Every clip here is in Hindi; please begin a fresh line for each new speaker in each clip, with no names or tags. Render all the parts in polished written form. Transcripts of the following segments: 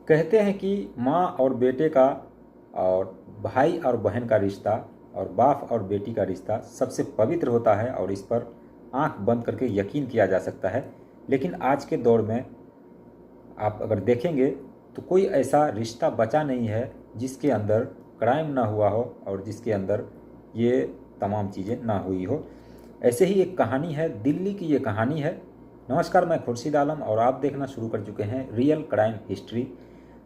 कहते हैं कि माँ और बेटे का और भाई और बहन का रिश्ता और बाप और बेटी का रिश्ता सबसे पवित्र होता है और इस पर आंख बंद करके यकीन किया जा सकता है। लेकिन आज के दौर में आप अगर देखेंगे तो कोई ऐसा रिश्ता बचा नहीं है जिसके अंदर क्राइम ना हुआ हो और जिसके अंदर ये तमाम चीज़ें ना हुई हो। ऐसे ही एक कहानी है, दिल्ली की ये कहानी है। नमस्कार, मैं खुर्शीद आलम और आप देखना शुरू कर चुके हैं रियल क्राइम हिस्ट्री।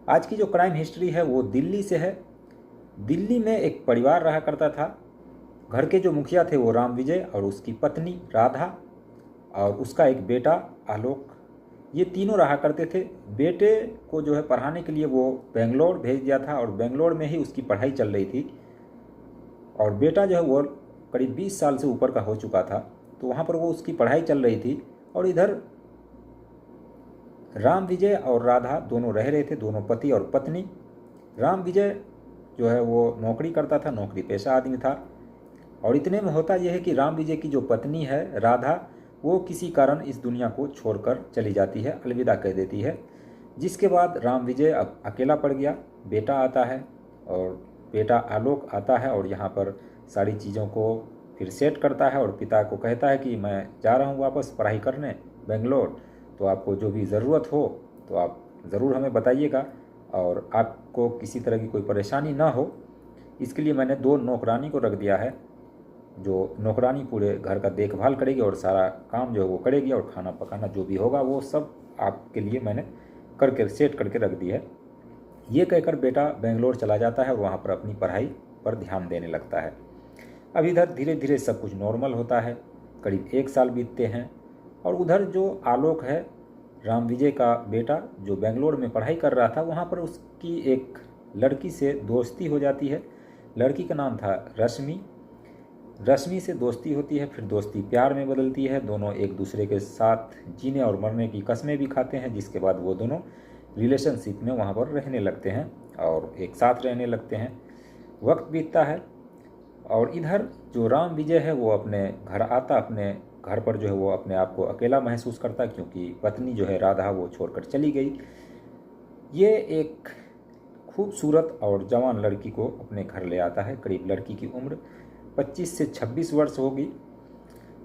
आज की जो क्राइम हिस्ट्री है वो दिल्ली से है। दिल्ली में एक परिवार रहा करता था। घर के जो मुखिया थे वो राम विजय और उसकी पत्नी राधा और उसका एक बेटा आलोक, ये तीनों रहा करते थे। बेटे को जो है पढ़ाने के लिए वो बेंगलोर भेज दिया था और बेंगलोर में ही उसकी पढ़ाई चल रही थी। और बेटा जो है वो करीब 20 साल से ऊपर का हो चुका था, तो वहाँ पर वो उसकी पढ़ाई चल रही थी। और इधर राम विजय और राधा दोनों रह रहे थे, दोनों पति और पत्नी। राम विजय जो है वो नौकरी करता था, नौकरी पेशा आदमी था। और इतने में होता यह है कि राम विजय की जो पत्नी है राधा, वो किसी कारण इस दुनिया को छोड़कर चली जाती है, अलविदा कह देती है। जिसके बाद राम विजय अब अकेला पड़ गया। बेटा आता है और बेटा आलोक आता है और यहाँ पर सारी चीज़ों को फिर सेट करता है और पिता को कहता है कि मैं जा रहा हूँ वापस पढ़ाई करने बेंगलोर, तो आपको जो भी ज़रूरत हो तो आप ज़रूर हमें बताइएगा और आपको किसी तरह की कोई परेशानी ना हो, इसके लिए मैंने 2 नौकरानी को रख दिया है। जो नौकरानी पूरे घर का देखभाल करेगी और सारा काम जो है वो करेगी और खाना पकाना जो भी होगा वो सब आपके लिए मैंने करके सेट करके रख दी है। ये कहकर बेटा बेंगलोर चला जाता है और वहाँ पर अपनी पढ़ाई पर ध्यान देने लगता है। अब इधर धीरे धीरे सब कुछ नॉर्मल होता है। करीब 1 साल बीतते हैं और उधर जो आलोक है, राम विजय का बेटा जो बेंगलोर में पढ़ाई कर रहा था, वहाँ पर उसकी एक लड़की से दोस्ती हो जाती है। लड़की का नाम था रश्मि। रश्मि से दोस्ती होती है, फिर दोस्ती प्यार में बदलती है। दोनों एक दूसरे के साथ जीने और मरने की कस्में भी खाते हैं, जिसके बाद वो दोनों रिलेशनशिप में वहाँ पर रहने लगते हैं और एक साथ रहने लगते हैं। वक्त बीतता है और इधर जो राम विजय है वो अपने घर आता, अपने घर पर जो है वो अपने आप को अकेला महसूस करता क्योंकि पत्नी जो है राधा वो छोड़कर चली गई। ये एक खूबसूरत और जवान लड़की को अपने घर ले आता है। करीब लड़की की उम्र 25 से 26 वर्ष होगी।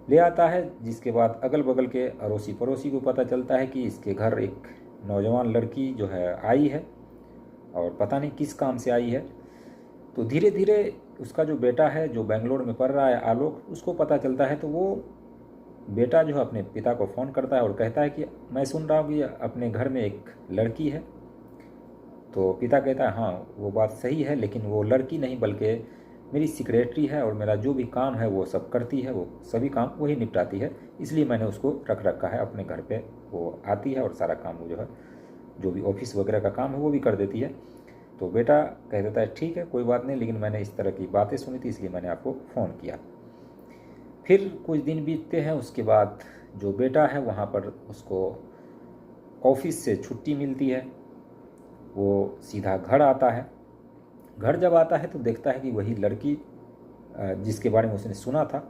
ले आता है, जिसके बाद अगल बगल के अड़ोसी पड़ोसी को पता चलता है कि इसके घर एक नौजवान लड़की जो है आई है और पता नहीं किस काम से आई है। तो धीरे धीरे उसका जो बेटा है जो बेंगलोर में पढ़ रहा है आलोक, उसको पता चलता है। तो वो बेटा जो है अपने पिता को फ़ोन करता है और कहता है कि मैं सुन रहा हूँ कि अपने घर में एक लड़की है। तो पिता कहता है हाँ वो बात सही है, लेकिन वो लड़की नहीं बल्कि मेरी सेक्रेटरी है और मेरा जो भी काम है वो सब करती है, वो सभी काम वही निपटाती है, इसलिए मैंने उसको रख रखा है अपने घर पे। वो आती है और सारा काम वो जो है जो भी ऑफिस वगैरह का काम है वो भी कर देती है। तो बेटा कह देता है ठीक है कोई बात नहीं, लेकिन मैंने इस तरह की बातें सुनी थी इसलिए मैंने आपको फ़ोन किया। फिर कुछ दिन बीतते हैं। उसके बाद जो बेटा है वहाँ पर उसको ऑफिस से छुट्टी मिलती है। वो सीधा घर आता है। घर जब आता है तो देखता है कि वही लड़की जिसके बारे में उसने सुना था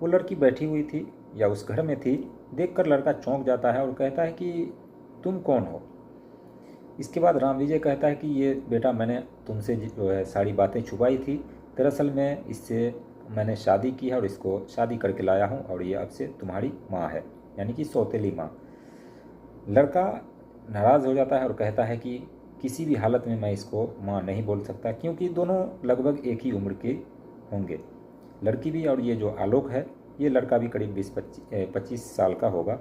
वो लड़की बैठी हुई थी या उस घर में थी। देखकर लड़का चौंक जाता है और कहता है कि तुम कौन हो। इसके बाद राम विजय कहता है कि ये बेटा मैंने तुमसे जो है सारी बातें छुपाई थी, दरअसल मैं इससे मैंने शादी की है और इसको शादी करके लाया हूँ और ये अब से तुम्हारी माँ है, यानी कि सौतेली माँ। लड़का नाराज़ हो जाता है और कहता है कि किसी भी हालत में मैं इसको माँ नहीं बोल सकता, क्योंकि दोनों लगभग एक ही उम्र के होंगे, लड़की भी और ये जो आलोक है ये लड़का भी करीब 20-25 साल का होगा।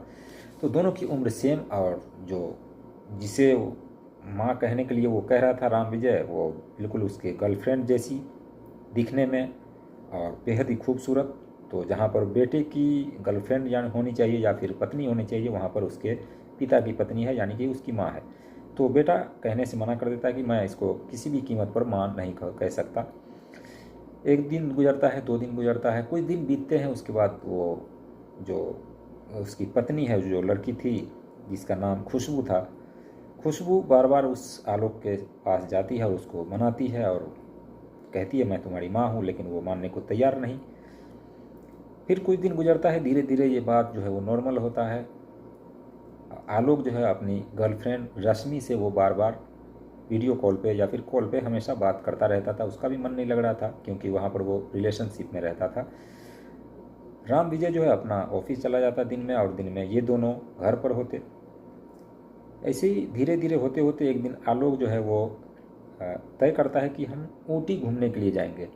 तो दोनों की उम्र सेम और जो जिसे माँ कहने के लिए वो कह रहा था राम विजय, वो बिल्कुल उसके गर्लफ्रेंड जैसी दिखने में और बेहद ही खूबसूरत। तो जहाँ पर बेटे की गर्लफ्रेंड यानी होनी चाहिए या फिर पत्नी होनी चाहिए, वहाँ पर उसके पिता की पत्नी है यानी कि उसकी माँ है। तो बेटा कहने से मना कर देता है कि मैं इसको किसी भी कीमत पर माँ नहीं कह सकता। एक दिन गुजरता है, 2 दिन गुजरता है, कुछ दिन बीतते हैं। उसके बाद वो जो उसकी पत्नी है जो लड़की थी जिसका नाम खुशबू था, खुशबू बार बार उस आलोक के पास जाती है और उसको मनाती है और कहती है मैं तुम्हारी माँ हूँ, लेकिन वो मानने को तैयार नहीं। फिर कुछ दिन गुजरता है, धीरे धीरे ये बात जो है वो नॉर्मल होता है। आलोक जो है अपनी गर्लफ्रेंड रश्मि से वो बार बार वीडियो कॉल पे या फिर कॉल पे हमेशा बात करता रहता था। उसका भी मन नहीं लग रहा था क्योंकि वहाँ पर वो रिलेशनशिप में रहता था। राम विजय जो है अपना ऑफिस चला जाता दिन में और दिन में ये दोनों घर पर होते। ऐसे ही धीरे धीरे होते होते एक दिन आलोक जो है वो तय करता है कि हम ऊटी घूमने के लिए जाएंगे।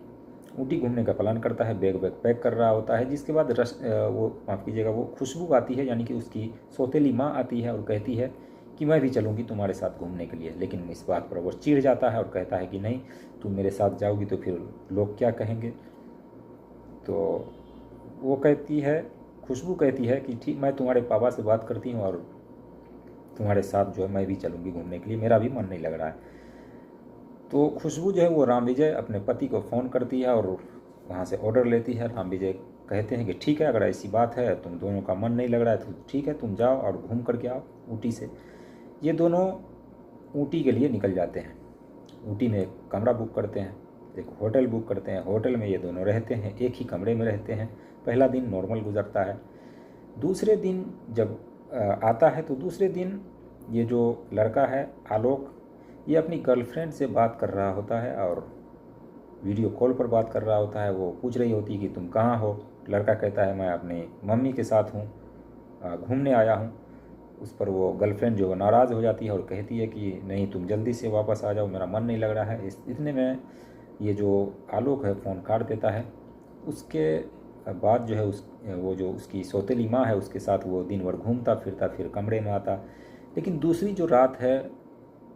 ऊटी घूमने का प्लान करता है, बैग वैग पैक कर रहा होता है। जिसके बाद वो माफ़ कीजिएगा, वो खुशबू आती है, यानी कि उसकी सौतेली माँ आती है और कहती है कि मैं भी चलूँगी तुम्हारे साथ घूमने के लिए। लेकिन इस बात पर वो चिढ़ जाता है और कहता है कि नहीं, तुम मेरे साथ जाओगी तो फिर लोग क्या कहेंगे। तो वो कहती है, खुशबू कहती है कि ठीक, मैं तुम्हारे पापा से बात करती हूँ और तुम्हारे साथ जो है मैं भी चलूँगी घूमने के लिए, मेरा भी मन नहीं लग रहा है। तो खुशबू जो है वो राम विजय अपने पति को फ़ोन करती है और वहाँ से ऑर्डर लेती है। राम विजय कहते हैं कि ठीक है, अगर ऐसी बात है, तुम दोनों का मन नहीं लग रहा है तो ठीक है, तुम जाओ और घूम करके आओ ऊटी से। ये दोनों ऊटी के लिए निकल जाते हैं। ऊटी में एक कमरा बुक करते हैं, एक होटल बुक करते हैं। होटल में ये दोनों रहते हैं, एक ही कमरे में रहते हैं। पहला दिन नॉर्मल गुजरता है। दूसरे दिन जब आता है तो दूसरे दिन ये जो लड़का है आलोक, ये अपनी गर्लफ्रेंड से बात कर रहा होता है और वीडियो कॉल पर बात कर रहा होता है। वो पूछ रही होती है कि तुम कहाँ हो। लड़का कहता है मैं अपनी मम्मी के साथ हूँ, घूमने आया हूँ। उस पर वो गर्लफ्रेंड जो नाराज़ हो जाती है और कहती है कि नहीं, तुम जल्दी से वापस आ जाओ, मेरा मन नहीं लग रहा है। इतने में ये जो आलोक है फ़ोन काट देता है। उसके बाद जो है वो जो उसकी सौतेली माँ है उसके साथ वो दिन भर घूमता फिरता, फिर कमरे में आता। लेकिन दूसरी जो रात है,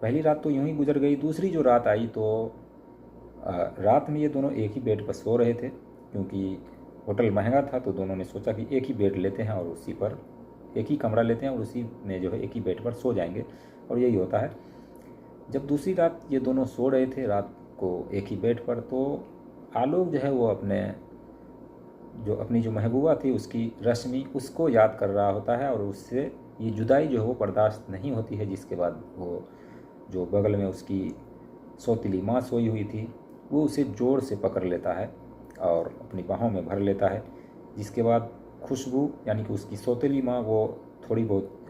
पहली रात तो यूं ही गुजर गई। दूसरी जो रात आई तो रात में ये दोनों एक ही बेड पर सो रहे थे। क्योंकि होटल महंगा था तो दोनों ने सोचा कि एक ही बेड लेते हैं और उसी पर एक ही कमरा लेते हैं और उसी में जो है एक ही बेड पर सो जाएंगे। और यही होता है। जब दूसरी रात ये दोनों सो रहे थे रात को एक ही बेड पर, तो आलोक जो है वो अपनी जो महबूबा थी उसकी रश्मि, उसको याद कर रहा होता है और उससे ये जुदाई जो है वो बर्दाश्त नहीं होती है। जिसके बाद वो जो बगल में उसकी सौतीली माँ सोई हुई थी वो उसे जोर से पकड़ लेता है और अपनी बाहों में भर लेता है। जिसके बाद खुशबू यानी कि उसकी सौतेली माँ वो थोड़ी बहुत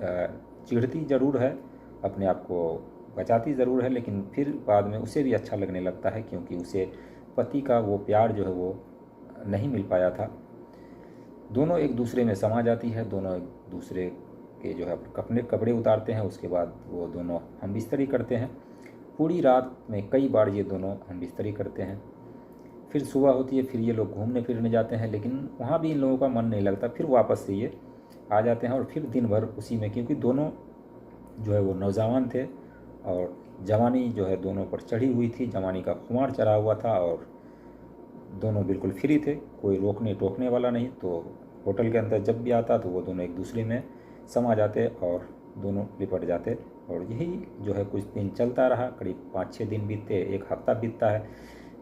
चिढ़ती ज़रूर है, अपने आप को बचाती ज़रूर है, लेकिन फिर बाद में उसे भी अच्छा लगने लगता है क्योंकि उसे पति का वो प्यार जो है वो नहीं मिल पाया था। दोनों एक दूसरे में समा जाती है। दोनों एक दूसरे के जो है अपने कपड़े उतारते हैं। उसके बाद वो दोनों हम बिस्तरी करते हैं। पूरी रात में कई बार ये दोनों हम बिस्तरी करते हैं। फिर सुबह होती है, फिर ये लोग घूमने फिरने जाते हैं, लेकिन वहाँ भी इन लोगों का मन नहीं लगता। फिर वापस से ये आ जाते हैं और फिर दिन भर उसी में, क्योंकि दोनों जो है वो नौजवान थे और जवानी जो है दोनों पर चढ़ी हुई थी, जवानी का खुमार चढ़ा हुआ था और दोनों बिल्कुल फ्री थे, कोई रोकने टोकने वाला नहीं। तो होटल के अंदर जब भी आता तो वो दोनों एक दूसरे में समा जाते और दोनों लिपट जाते। और यही जो है कुछ दिन चलता रहा, करीब 5-6 दिन बीतते, एक हफ्ता बीतता है।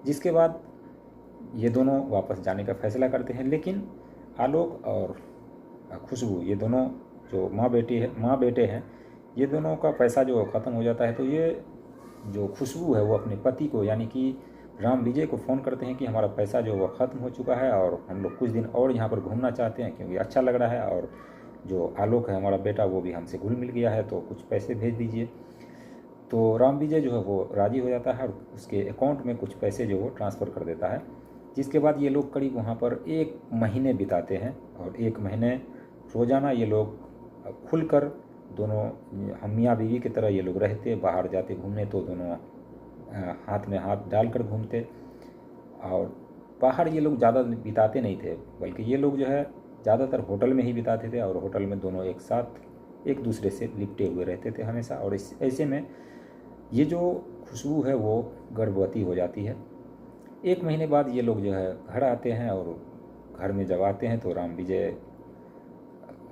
जिसके बाद ये दोनों वापस जाने का फैसला करते हैं। लेकिन आलोक और खुशबू, ये दोनों जो माँ बेटे हैं, ये दोनों का पैसा जो ख़त्म हो जाता है। तो ये जो खुशबू है वो अपने पति को यानी कि राम विजय को फ़ोन करते हैं कि हमारा पैसा जो वो ख़त्म हो चुका है और हम लोग कुछ दिन और यहाँ पर घूमना चाहते हैं क्योंकि अच्छा लग रहा है, और जो आलोक है हमारा बेटा वो भी हमसे घुल मिल गया है, तो कुछ पैसे भेज दीजिए। तो राम विजय जो है वो राज़ी हो जाता है और उसके अकाउंट में कुछ पैसे जो वो ट्रांसफ़र कर देता है। जिसके बाद ये लोग करीब वहाँ पर 1 महीने बिताते हैं और 1 महीने रोज़ाना ये लोग खुलकर दोनों हम मियाँ बीवी की तरह ये लोग रहते। बाहर जाते घूमने तो दोनों हाथ में हाथ डालकर घूमते। और बाहर ये लोग ज़्यादा बिताते नहीं थे, बल्कि ये लोग जो है ज़्यादातर होटल में ही बिताते थे और होटल में दोनों एक साथ एक दूसरे से लिपटे हुए रहते थे हमेशा। और ऐसे में ये जो खुशबू है वो गर्भवती हो जाती है। 1 महीने बाद ये लोग जो है घर आते हैं और घर में जब आते हैं तो राम विजय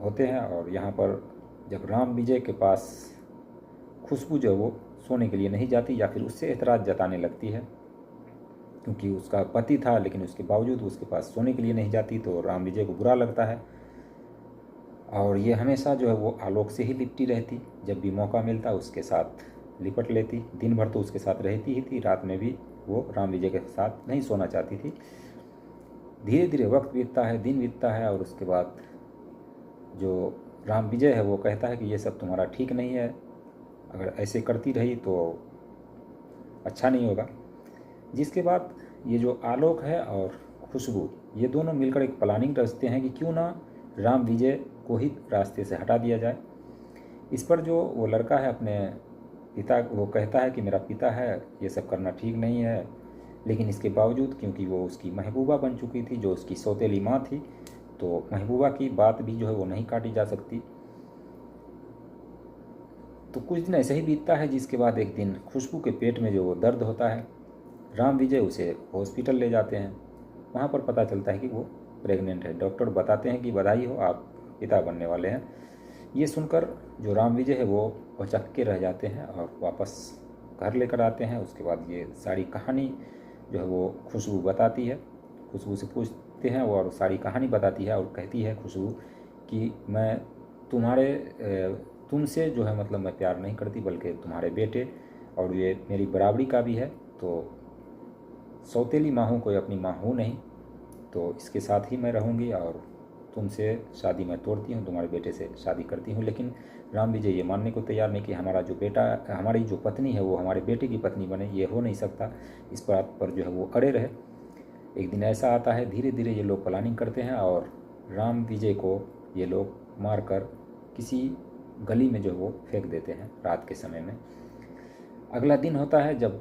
होते हैं। और यहाँ पर जब राम विजय के पास खुशबू जो है वो सोने के लिए नहीं जाती या फिर उससे एतराज़ जताने लगती है क्योंकि उसका पति था, लेकिन उसके बावजूद उसके पास सोने के लिए नहीं जाती, तो राम विजय को बुरा लगता है। और ये हमेशा जो है वो आलोक से ही लिपटी रहती, जब भी मौका मिलता उसके साथ लिपट लेती। दिन भर तो उसके साथ रहती ही थी, रात में भी वो राम विजय के साथ नहीं सोना चाहती थी। धीरे धीरे वक्त बीतता है, दिन बीतता है और उसके बाद जो राम विजय है वो कहता है कि ये सब तुम्हारा ठीक नहीं है, अगर ऐसे करती रही तो अच्छा नहीं होगा। जिसके बाद ये जो आलोक है और खुशबू, ये दोनों मिलकर एक प्लानिंग रचते हैं कि क्यों ना राम विजय को ही रास्ते से हटा दिया जाए। इस पर जो वो लड़का है अपने पिता, वो कहता है कि मेरा पिता है, ये सब करना ठीक नहीं है, लेकिन इसके बावजूद क्योंकि वो उसकी महबूबा बन चुकी थी, जो उसकी सौतेली माँ थी, तो महबूबा की बात भी जो है वो नहीं काटी जा सकती। तो कुछ दिन ऐसे ही बीतता है, जिसके बाद एक दिन खुशबू के पेट में जो वो दर्द होता है, राम विजय उसे हॉस्पिटल ले जाते हैं। वहाँ पर पता चलता है कि वो प्रेग्नेंट है। डॉक्टर बताते हैं कि बधाई हो, आप पिता बनने वाले हैं। ये सुनकर जो राम विजय है वो भौचक्के रह जाते हैं और वापस घर लेकर आते हैं। उसके बाद ये सारी कहानी जो है वो खुशबू बताती है। खुशबू से पूछते हैं और सारी कहानी बताती है और कहती है खुशबू कि मैं तुमसे जो है मतलब मैं प्यार नहीं करती, बल्कि तुम्हारे बेटे, और ये मेरी बराबरी का भी है, तो सौतेली माँ हूँ, कोई अपनी माँ हूँ नहीं, तो इसके साथ ही मैं रहूँगी और तुमसे शादी मैं तोड़ती हूँ, तुम्हारे बेटे से शादी करती हूँ। लेकिन राम विजय ये मानने को तैयार नहीं कि हमारा जो बेटा, हमारी जो पत्नी है वो हमारे बेटे की पत्नी बने, ये हो नहीं सकता। इस बात पर जो है वो अड़े रहे। एक दिन ऐसा आता है, धीरे धीरे ये लोग प्लानिंग करते हैं और राम विजय को ये लोग मार कर किसी गली में जो वो फेंक देते हैं रात के समय में। अगला दिन होता है, जब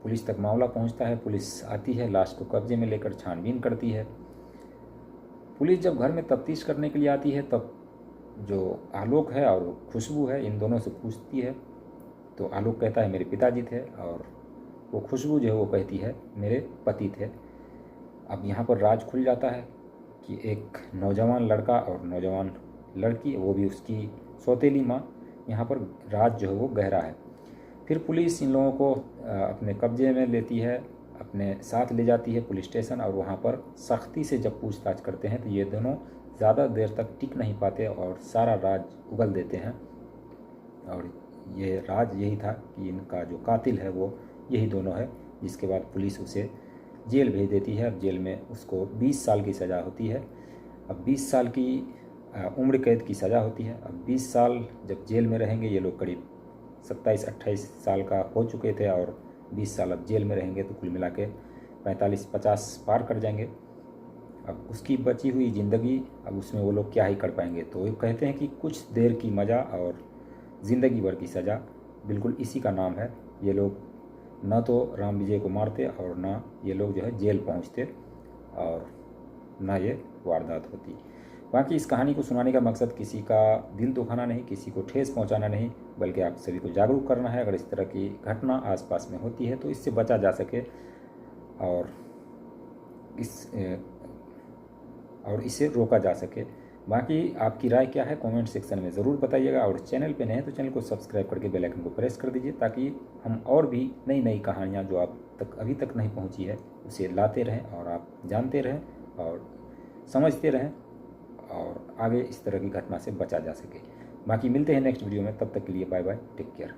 पुलिस तक मामला पहुंचता है। पुलिस आती है, लाश को कब्जे में लेकर छानबीन करती है। पुलिस जब घर में तफ्तीश करने के लिए आती है, तब जो आलोक है और खुशबू है, इन दोनों से पूछती है। तो आलोक कहता है मेरे पिताजी थे, और वो खुशबू जो है वो कहती है मेरे पति थे। अब यहाँ पर राज खुल जाता है कि एक नौजवान लड़का और नौजवान लड़की, वो भी उसकी सौतेली माँ, यहाँ पर राज जो है वो गहरा है। फिर पुलिस इन लोगों को अपने कब्जे में लेती है, अपने साथ ले जाती है पुलिस स्टेशन, और वहाँ पर सख्ती से जब पूछताछ करते हैं तो ये दोनों ज़्यादा देर तक टिक नहीं पाते और सारा राज उगल देते हैं। और ये राज यही था कि इनका जो कातिल है वो यही दोनों है। जिसके बाद पुलिस उसे जेल भेज देती है। अब जेल में उसको 20 साल की सज़ा होती है। अब 20 साल की उम्र कैद की सज़ा होती है। अब 20 साल जब जेल में रहेंगे, ये लोग करीब 27-28 साल का हो चुके थे, और 20 साल अब जेल में रहेंगे, तो कुल मिला के 45-50 पार कर जाएंगे। अब उसकी बची हुई ज़िंदगी, अब उसमें वो लोग क्या ही कर पाएंगे। तो वो कहते हैं कि कुछ देर की मज़ा और ज़िंदगी भर की सज़ा, बिल्कुल इसी का नाम है। ये लोग न तो राम विजय को मारते और ना ये लोग जो है जेल पहुंचते और ना ये वारदात होती। बाकी इस कहानी को सुनाने का मकसद किसी का दिल दुखाना नहीं, किसी को ठेस पहुंचाना नहीं, बल्कि आप सभी को जागरूक करना है। अगर इस तरह की घटना आसपास में होती है तो इससे बचा जा सके और इसे रोका जा सके। बाकी आपकी राय क्या है कमेंट सेक्शन में ज़रूर बताइएगा, और चैनल पे नए हैं तो चैनल को सब्सक्राइब करके बेल आइकन को प्रेस कर दीजिए, ताकि हम और भी नई नई कहानियाँ जो आप तक अभी तक नहीं पहुँची है उसे लाते रहें और आप जानते रहें और समझते रहें, और आगे इस तरह की घटना से बचा जा सके। बाकी मिलते हैं नेक्स्ट वीडियो में, तब तक के लिए बाय बाय, टेक केयर।